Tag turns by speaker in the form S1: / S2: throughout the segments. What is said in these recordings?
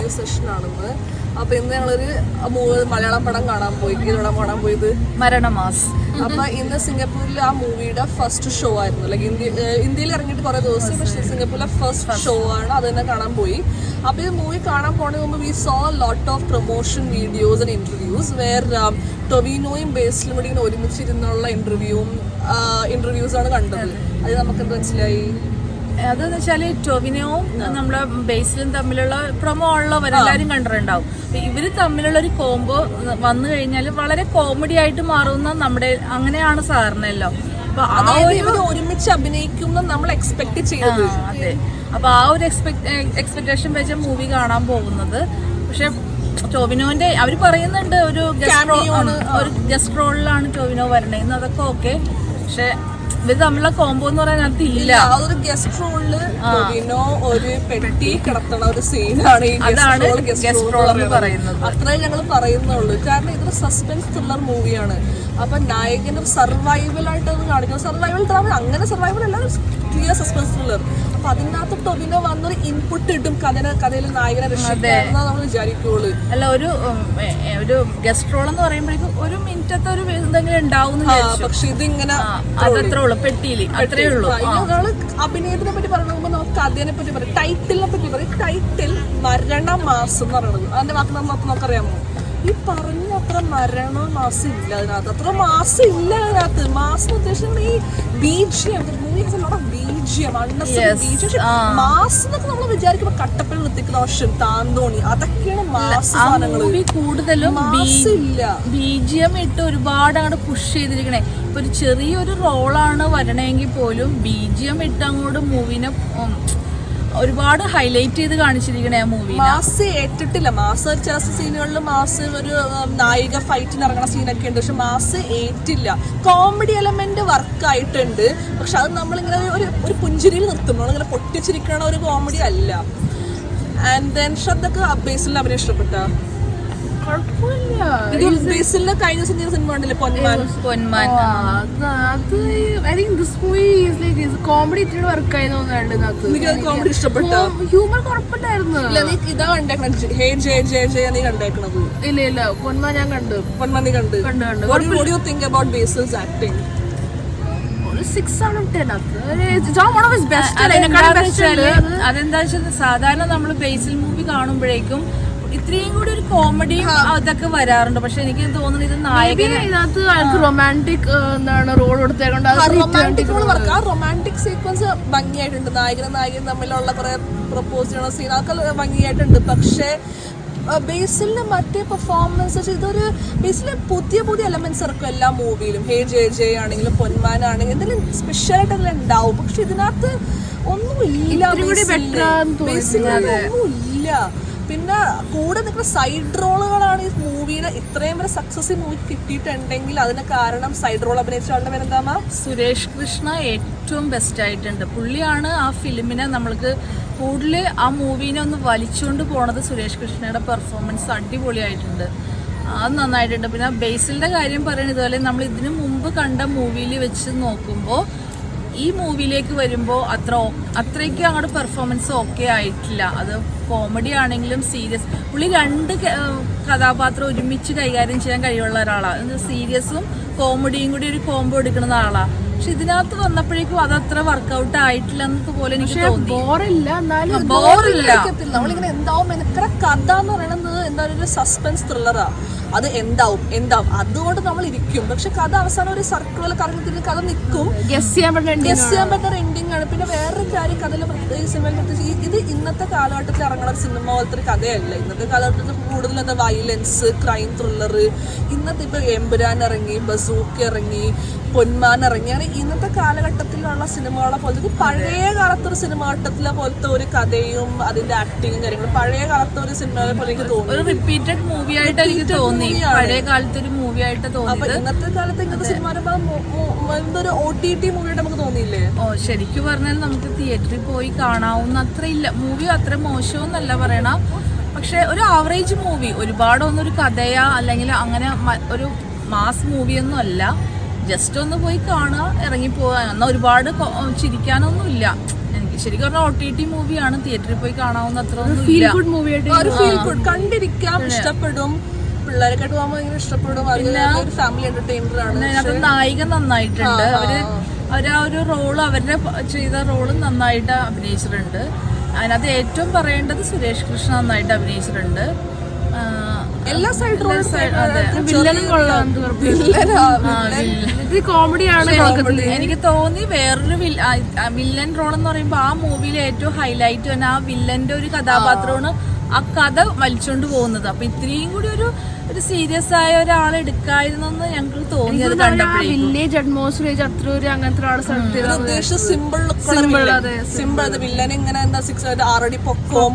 S1: Review session ആണെന്ന്. അപ്പൊ ഇന്ന് ഞങ്ങളൊരു മലയാളം പടം കാണാൻ പോയത്
S2: മരണമാസ്.
S1: അപ്പൊ ഇന്ന് സിംഗപ്പൂരിൽ ആ മൂവിയുടെ ഫസ്റ്റ് ഷോ ആയിരുന്നു. ലൈക്ക് ഇന്ത്യയിൽ ഇറങ്ങിയിട്ട് കുറെ ദിവസം, പക്ഷെ സിംഗപ്പൂരിലെ ഫസ്റ്റ് ഷോ ആണ്. അത് തന്നെ കാണാൻ പോയി. അപ്പൊ ഈ മൂവി കാണാൻ പോണതിന് മുമ്പ് we saw lot of promotion videos and interviews where ടൊവിനോയും ബേസിലും കൂടി ഇങ്ങനെ ഒരുമിച്ചിരുന്നുള്ള ഇന്റർവ്യൂസ് ആണ് കണ്ടത്. അത് നമുക്ക് എന്ത് മനസ്സിലായി?
S2: അതെന്ന് വെച്ചാല് ടൊവിനോവും നമ്മുടെ ബേസിലും തമ്മിലുള്ള പ്രൊമോ ഉള്ളവരെല്ലാരും കണ്ടിട്ടുണ്ടാവും. ഇവര് തമ്മിലുള്ള ഒരു കോംബോ വന്നു കഴിഞ്ഞാൽ വളരെ കോമഡി ആയിട്ട് മാറുന്ന നമ്മുടെ അങ്ങനെയാണ് സാധാരണയല്ലോ.
S1: അപ്പൊ ഒരുമിച്ച് അഭിനയിക്കും നമ്മൾ എക്സ്പെക്ട് ചെയ്തത്.
S2: അതെ, അപ്പൊ ആ ഒരു എക്സ്പെക്ടേഷൻ വെച്ച മൂവി കാണാൻ പോകുന്നത്. പക്ഷെ ടൊവിനോന്റെ അവര് പറയുന്നുണ്ട് ഒരു ഗസ്റ്റ് റോളിലാണ് ടൊവിനോ വരണേന്ന്. അതൊക്കെ ഓക്കെ, പക്ഷെ ഇത് തമ്മിലുള്ള കോംബോ എന്ന് പറയാൻ അതില്ല.
S1: അതൊരു ഗസ്റ്റ് റോളില് ടൊവിനോ ഒരു പെട്ടി കിടത്തണ ഒരു സീനാണ് ഈ ഗസ്റ്റ് റോൾ എന്ന് പറയുന്നത്. അത്രേ ഞങ്ങൾ പറയുന്നുള്ളൂ. കാരണം ഇതൊരു സസ്പെൻസ് ത്രില്ലർ മൂവിയാണ്. അപ്പൊ നായകൻ ഒരു സർവൈവൽ ആയിട്ട് അത് കാണിക്കണം. സർവൈവൽ ഡ്രാമ, അങ്ങനെ സർവൈവൽ അല്ല, ക്ലിയർ സസ്പെൻസ് ത്രില്ലർ. അപ്പൊ അതിനകത്ത് ടൊവിനോ വന്നൊരു ഇൻപുട്ട് ഇടും കഥയിൽ നായകനെ രക്ഷിക്കാമെന്നാ നമ്മൾ വിചാരിക്കുള്ളൂ.
S2: അല്ല, ഒരു ഗസ്റ്റ് റോൾ എന്ന് പറയുമ്പോഴേക്കും ഒരു മിനിറ്റത്തെ ഒരു എന്തെങ്കിലും ഉണ്ടാവും.
S1: പക്ഷെ ഇതിങ്ങനെ
S2: അതത്രേ ഉള്ളൂ, പെട്ടിയില് അത്രേ ഉള്ളൂ.
S1: ഞങ്ങള് അഭിനയത്തിനെ പറ്റി പറയുമ്പോൾ നമുക്ക് കഥയെ പറ്റി പറയും, ടൈറ്റിലിനെ പറ്റി പറയും. ടൈറ്റിൽ മരണമാസം എന്ന് പറയുന്നത്, അതിന്റെ വാക്ക് നമുക്കറിയാമോ? ഈ പറഞ്ഞ അത്ര മാസം ഇല്ല അതിനകത്ത്, അത്ര മാസം ഇല്ല അതിനകത്ത്. മാസം ഉദ്ദേശിക്കുന്നത് ഈ ബീജിയം, മാസം എന്നൊക്കെ നമ്മൾ വിചാരിക്കുമ്പോ കട്ടപ്പന വൃത്തിക്കുന്ന ഓഷൻ, താന്തോണി, അതൊക്കെയാണ് മാസം.
S2: കൂടുതലും ബീജിയം ഇട്ട് ഒരുപാട് അങ്ങോട്ട് പുഷ് ചെയ്തിരിക്കണേ. ഇപ്പൊ ഒരു ചെറിയൊരു റോളാണ് വരണമെങ്കിൽ പോലും ബീജിയം ഇട്ട് അങ്ങോട്ട് മൂവിനെ ഒരുപാട് ഹൈലൈറ്റ് ചെയ്ത് കാണിച്ചിരിക്കണേ ആ മൂവി.
S1: മാസ് ഏറ്റിട്ടില്ല. മാസ് ചില സീനുകളിൽ മാസ് ഒരു നായിക ഫൈറ്റിന് ഇറങ്ങുന്ന സീനൊക്കെ ഉണ്ട്, പക്ഷെ മാസ് ഏറ്റില്ല. കോമഡി എലമെന്റ് വർക്ക് ആയിട്ടുണ്ട്, പക്ഷെ അത് നമ്മളിങ്ങനെ ഒരു പുഞ്ചിരിയിൽ നിർത്തും. നമ്മളിങ്ങനെ പൊട്ടിച്ചിരിക്കണ ഒരു കോമഡി അല്ല. ആൻഡ് ദെൻ ശ്രദ്ധക്ക് ബേസിൽ അഭിനയം ഇഷ്ടപ്പെട്ട ബേസിലെ കഴിഞ്ഞ സിനിമ ഉണ്ടല്ലേ പൊന്മാൻ.
S3: കോമഡി വർക്കായി തോന്നുന്നുണ്ട്.
S1: കോമഡി ഇഷ്ടപ്പെട്ട
S3: ഹ്യൂമർ കുഴപ്പമില്ലായിരുന്നു.
S1: ഇതാ കണ്ടേക്കണത്, ഹേ ജയ ജയ ജയ നീ കണ്ടേക്കണത്?
S3: ഇല്ല, പൊന്മാൻ ഞാൻ കണ്ടു.
S1: പൊന്മാൻ നീ കണ്ടു? What do you think about Basil's acting?
S3: 6 out of 10.
S2: അതെന്താ വെച്ചാൽ സാധാരണ നമ്മൾ ബേസിൽ മൂവി കാണുമ്പോഴേക്കും ഇത്രയും കൂടി ഒരു കോമഡി അതൊക്കെ വരാറുണ്ട്. പക്ഷെ എനിക്ക് തോന്നുന്നു ഇത് നായകന്
S3: ഇതിനകത്ത് റൊമാൻറ്റിക് എന്താണ് റോൾ കൊടുത്തേക്കൊണ്ട്
S1: റൊമാൻറ്റിക് സീക്വൻസ് ഭംഗിയായിട്ടുണ്ട്. നായകൻ തമ്മിലുള്ള കുറെ പ്രപ്പോസ് ചെയ്യുന്ന സീൻ അതൊക്കെ ഭംഗിയായിട്ടുണ്ട്. പക്ഷെ ബേസിലിന്റെ മറ്റേ പെർഫോമൻസ് ഇതൊരു ബേസിലെ പുതിയ എലമെന്റ്സ് ഇറക്കും എല്ലാ മൂവിയിലും. ഹേ ജയ ജയ ആണെങ്കിലും പൊന്മാനാണെങ്കിലും എന്തെങ്കിലും സ്പെഷ്യലായിട്ട് അതിൽ ഉണ്ടാവും. പക്ഷെ ഇതിനകത്ത് ഒന്നുമില്ല, ഒന്നുമില്ല. പിന്നെ കൂടെ നിൽക്കുന്ന സൈഡ് റോളുകളാണ് ഈ മൂവിയുടെ ഇത്രയും വരെ സക്സസ് ഈ മൂവി കിട്ടിയിട്ടുണ്ടെങ്കിൽ അതിന് കാരണം സൈഡ് റോൾ അഭിനയിച്ച ആളുടെ പേരെന്താ?
S2: സുരേഷ് കൃഷ്ണ ഏറ്റവും ബെസ്റ്റ് ആയിട്ടുണ്ട്. പുള്ളിയാണ് ആ ഫിലിമിനെ നമ്മൾക്ക് കൂടുതൽ ആ മൂവിനെ ഒന്ന് വലിച്ചുകൊണ്ട് പോണത്. സുരേഷ് കൃഷ്ണയുടെ പെർഫോമൻസ് അടിപൊളിയായിട്ടുണ്ട്, അത് നന്നായിട്ടുണ്ട്. പിന്നെ ബേസിലിന്റെ കാര്യം പറയുന്നത് ഇതുപോലെ നമ്മൾ ഇതിനു മുമ്പ് കണ്ട മൂവിയിൽ വെച്ച് നോക്കുമ്പോൾ ഈ മൂവിയിലേക്ക് വരുമ്പോൾ അത്രയ്ക്ക് അങ്ങോട്ട് പെർഫോമൻസ് ഓക്കെ ആയിട്ടില്ല. അത് കോമഡി ആണെങ്കിലും സീരിയസ്, പുള്ളി 2 കഥാപാത്രം ഒരുമിച്ച് കൈകാര്യം ചെയ്യാൻ കഴിവുള്ള ഒരാളാണ്. സീരിയസും കോമഡിയും കൂടി ഒരു കോംബോ എടുക്കുന്ന ആളാണ്. പക്ഷെ ഇതിനകത്ത് വന്നപ്പോഴേക്കും അതത്ര വർക്ക്ഔട്ട് ആയിട്ടില്ല എന്നതുപോലെ എനിക്ക് തോന്നി.
S3: ബോറില്ല.
S1: നമ്മളിങ്ങനെ എന്താവും എത്ര കഥ എന്ന് പറയുന്നത് എന്തായാലും ഒരു സസ്പെൻസ് ത്രില്ലറാ. അത് എന്താവും അതുകൊണ്ട് നമ്മൾ ഇരിക്കും. പക്ഷെ കഥ അവസാനം ഒരു സർക്കിളിൽ കറങ്ങി കഥ നിൽക്കും.
S3: ഗസ് ചെയ്യാൻ
S1: പറ്റുന്ന എൻഡിങ് ആണ്. പിന്നെ വേറൊരു കാര്യം കഥയിൽ പ്രത്യേകിച്ച് സിനിമയിൽ പ്രത്യേകിച്ച് ഇത് ഇന്നത്തെ കാലഘട്ടത്തിൽ ഇറങ്ങുന്ന ഒരു സിനിമ പോലത്തെ ഒരു കഥയല്ല. ഇന്നത്തെ കാലഘട്ടത്തിൽ കൂടുതൽ എന്താ വയലൻസ്, ക്രൈം ത്രില്ലർ. ഇന്നത്തെ ഇപ്പൊ എമ്പുരാൻ ഇറങ്ങി, ബസൂക്ക ഇറങ്ങി, പൊന്മാൻ ഇറങ്ങി. അങ്ങനെ ഇന്നത്തെ കാലഘട്ടത്തിലുള്ള സിനിമകളെ പോലത്തെ പഴയ കാലത്തെ ഒരു സിനിമാഘട്ടത്തിലെ പോലത്തെ ഒരു കഥയും അതിന്റെ ആക്ടിങ്ങും കാര്യങ്ങളും പഴയ കാലത്തെ ഒരു സിനിമകളെ പോലെ എനിക്ക് തോന്നി.
S2: ഒരു റിപ്പീറ്റഡ് മൂവി ആയിട്ട് എനിക്ക് തോന്നി, പഴയ കാലത്തെ ഒരു മൂവി ആയിട്ട് തോന്നി.
S1: ഇന്നത്തെ കാലത്ത് ഇങ്ങനത്തെ സിനിമ എന്തൊരു OTT മൂവിയായിട്ട് നമുക്ക് തോന്നിയില്ലേ?
S2: ശരിക്കും പറഞ്ഞാൽ നമുക്ക് തിയേറ്ററിൽ പോയി കാണാവുന്ന അത്ര ഇല്ല. മൂവി അത്ര മോശമെന്നല്ല പറയണം, പക്ഷെ ഒരു ആവറേജ് മൂവി. ഒരുപാടൊന്നും ഒരു കഥയാ അല്ലെങ്കിൽ അങ്ങനെ ഒരു മാസ് മൂവിയൊന്നും അല്ല. ജസ്റ്റ് ഒന്ന് പോയി കാണുക, ഇറങ്ങിപ്പോവുക. എന്നാൽ ഒരുപാട് ചിരിക്കാനൊന്നും ഇല്ല. എനിക്ക് ശരിക്കും പറഞ്ഞാൽ OTT മൂവിയാണ്, തിയേറ്ററിൽ പോയി കാണാവുന്ന അത്ര ഒന്നും
S3: ഫീൽ
S2: ഇല്ല.
S3: ഗുഡ് മൂവി ആയിട്ട്
S1: ഒരു ഫീൽ ഗുഡ്, കണ്ടിരിക്കാം, ഇഷ്ടപ്പെടും, പിള്ളേരൊക്കെ പോകുമ്പോൾ ഭയങ്കര ഇഷ്ടപ്പെടും. ഒരു ഫാമിലി എന്റർടൈനർ ആണ്.
S2: അതിനകത്ത് നായിക നന്നായിട്ടുണ്ട്. അവരാ ഒരു റോള്, അവരുടെ ചെയ്ത റോള് നന്നായിട്ട് അഭിനയിച്ചിട്ടുണ്ട്. അതിനകത്ത് ഏറ്റവും പറയേണ്ടത് സുരേഷ് കൃഷ്ണ നന്നായിട്ട് അഭിനയിച്ചിട്ടുണ്ട്.
S1: എല്ലാ സൈഡ്
S3: വില്ലനും കൊള്ളാം. ഇത് കോമഡിയാണ്.
S2: എനിക്ക് തോന്നി വേറൊരു വില്ലൻ റോൾ എന്ന് പറയുമ്പോൾ ആ മൂവിയിൽ ഏറ്റവും ഹൈലൈറ്റ് തന്നെ ആ വില്ലന്റെ ഒരു കഥാപാത്രമാണ് ആ കഥ വലിച്ചോണ്ട് പോകുന്നത്. അപ്പൊ ഇത്രയും കൂടി ഒരു സീരിയസ് ആയ ഒരാളെ എടുക്കായിരുന്നെന്ന് ഞങ്ങൾക്ക് തോന്നിയത് കണ്ടപ്പോഴേ.
S3: വില്ലേജ് അറ്റ്മോസ്ഫിയർ അത്ര ഒരു അങ്ങനത്തെ ഒരാളെ
S1: സിമ്പിൾ വില്ലൻ ഇങ്ങനെ എന്താ 6 അടി പൊക്കവും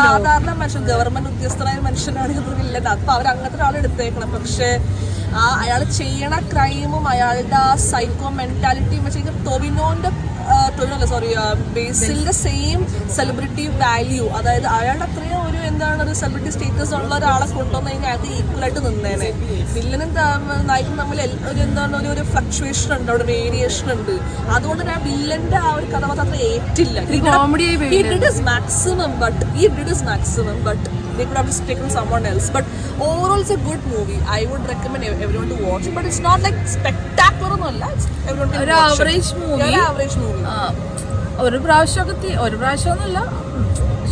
S1: സാധാരണ മനുഷ്യൻ, ഗവൺമെന്റ് ഉദ്യോഗസ്ഥരായ മനുഷ്യനാണ് വില്ലൻ. അപ്പൊ അവർ അങ്ങനത്തെ ഒരാളെ എടുത്തേക്കണം. പക്ഷെ അയാൾ ചെയ്യണ ക്രൈമും അയാളുടെ ആ സൈക്കോ മെന്റാലിറ്റിയും വെച്ചാൽ ടൊവിനോന്റെ ബേസിലിന്റെ സെയിം സെലിബ്രിറ്റി വാല്യൂ, അതായത് അയാളുടെ അത്രയും ഒരു എന്താണ് ഒരു സെലിബ്രിറ്റി സ്റ്റേറ്റസ് ഉള്ള ഒരാളെ കൊണ്ടുവന്ന് കഴിഞ്ഞാൽ അയാൾക്ക് ഈക്വൽ ആയിട്ട് നിന്നേനെ. വില്ലനും നായിക്കും തമ്മിൽ ഒരു എന്താണ് ഒരു ഫ്ലക്ച്വേഷൻ ഉണ്ട്, അവിടെ വേരിയേഷൻ ഉണ്ട്. അതുകൊണ്ട് ഞാൻ വില്ലന്റെ ആ ഒരു കഥാപാത്രം ഏറ്റില്ല. Maximum but they could have just taken someone else, but overall it's a good movie. I would recommend everyone to watch it, but it's not like spectacular onalla. Everyone can watch
S2: average
S1: it.
S2: movie.
S1: Yeah, average movie.
S2: ഒരു പ്രാവശ്യമൊന്നുമില്ല,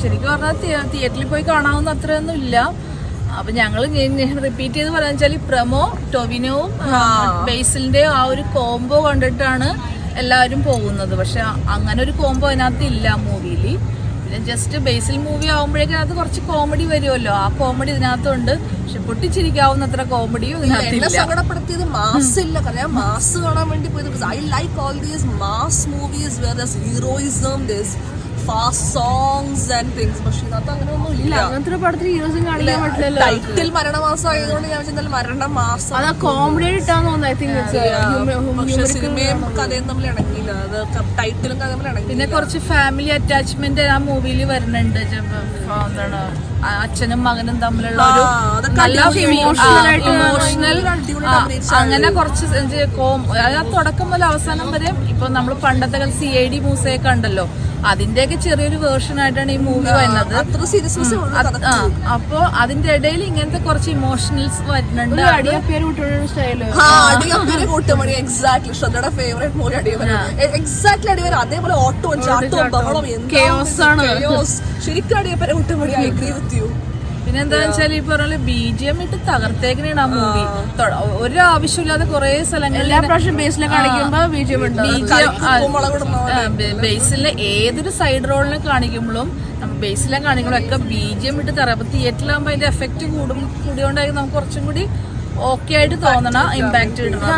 S2: ശരിക്കും പറഞ്ഞാൽ തിയേറ്ററിൽ പോയി കാണാവുന്ന അത്രയൊന്നും ഇല്ല. അപ്പൊ ഞങ്ങൾ റിപ്പീറ്റ് ചെയ്ത് പറയാന്ന് വെച്ചാൽ പ്രമോ ടൊവിനോവും ബേസിലിന്റെ ആ ഒരു കോംബോ കണ്ടിട്ടാണ് എല്ലാവരും പോകുന്നത്. പക്ഷെ അങ്ങനെ ഒരു കോംബോ അതിനകത്ത് ഇല്ല മൂവിയിൽ. ജസ്റ്റ് ബേസിൽ മൂവി ആവുമ്പോഴേക്കും അത് കുറച്ച് കോമഡി വരുമല്ലോ, ആ കോമഡി ഇതിനകത്തുണ്ട്. പക്ഷെ പൊട്ടിച്ചിരിക്കാവുന്ന അത്ര കോമഡിയും ഇതിനകത്തില്ല.
S1: സങ്കടപ്പെടുത്തിയത് മാസ് ഇല്ല, കാരണം ഞാൻ മാസ് കാണാൻ വേണ്ടി പോയത്. I like all these mass movies where there's heroism, there's fast songs and things. പക്ഷെ ഇതിനകത്ത് അങ്ങനെ ഒന്നും ഇല്ല.
S3: അങ്ങനത്തെ പടത്തിൽ ഹീറോസും കാണിക്കാൻ പറ്റില്ലല്ലോ.
S1: ടൈറ്റിൽ മരണമാസം ആയതുകൊണ്ട് ഞാൻ വെച്ചാൽ മരണമാസം
S3: അതാ കോമഡി ഇട്ടാന്ന് തോന്നുന്നു.
S1: പക്ഷെ സിനിമയും കഥയും തമ്മിൽ ഇണങ്ങിയില്ല. അത് ടൈറ്റിലും കഥ തമ്മിൽ ഇണങ്ങി.
S2: പിന്നെ കുറച്ച് ഫാമിലി അറ്റാച്ച്മെന്റ് ആ മൂവിയിൽ വരുന്നുണ്ട്. എന്താണ് അച്ഛനും മകനും തമ്മിലുള്ള ഒരു നല്ല ഇമോഷണൽ, അങ്ങനെ കുറച്ച് ആ തുടക്കം മുതൽ അവസാനം വരെ. ഇപ്പൊ നമ്മൾ പണ്ടത്തെ CID മൂസയൊക്കെ ഉണ്ടല്ലോ, അതിന്റെയൊക്കെ ചെറിയൊരു വേർഷൻ ആയിട്ടാണ് ഈ മൂവി വരുന്നത്. അപ്പൊ അതിന്റെ ഇടയിൽ ഇങ്ങനത്തെ കുറച്ച് ഇമോഷണൽസ് വരുന്നുണ്ട്.
S1: ശ്രദ്ധയുടെ ഫേവറേറ്റ് മൂവി അടിയവരും അതേപോലെ ഓട്ടവും ചാട്ടവും ബഹളവും ശരിക്കും അടിയപ്പരെ കുട്ടമണി. I agree with you.
S2: പിന്നെ എന്താന്ന് വെച്ചാൽ ഈ പറഞ്ഞ BGM ഇട്ട് തകർത്തേക്കണേണ് ആ മൂവി. ഒരു ആവശ്യമില്ലാതെ കുറെ സ്ഥലങ്ങളിൽ ബേസിലെ ഏതൊരു സൈഡ് റോളിനെ കാണിക്കുമ്പോഴും ബേസിലെ കാണിക്കുമ്പോഴും ഒക്കെ BGM ഇട്ട് തരാം. അപ്പൊ തിയേറ്ററിലാകുമ്പോ അതിന്റെ എഫക്ട് കൂടിയോണ്ടായി നമുക്ക് കുറച്ചും കൂടി ഓക്കെ ആയിട്ട് തോന്നണം, ഇമ്പാക്ട് കിട്ടണം.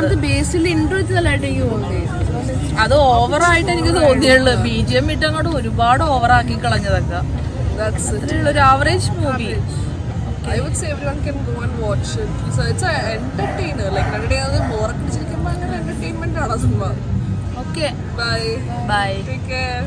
S2: അത് ഓവറായിട്ട് എനിക്ക് തോന്നിയുള്ളു. BGM ഇട്ട് അങ്ങോട്ട് ഒരുപാട് ഓവറാക്കി കളഞ്ഞതൊക്കെ. ഒരു average movie.
S1: I would say everyone can go and watch it. So it's an entertainer. Like more entertainment ആണ് cinema.
S2: Okay.
S1: Bye.
S2: Bye.
S1: Take care.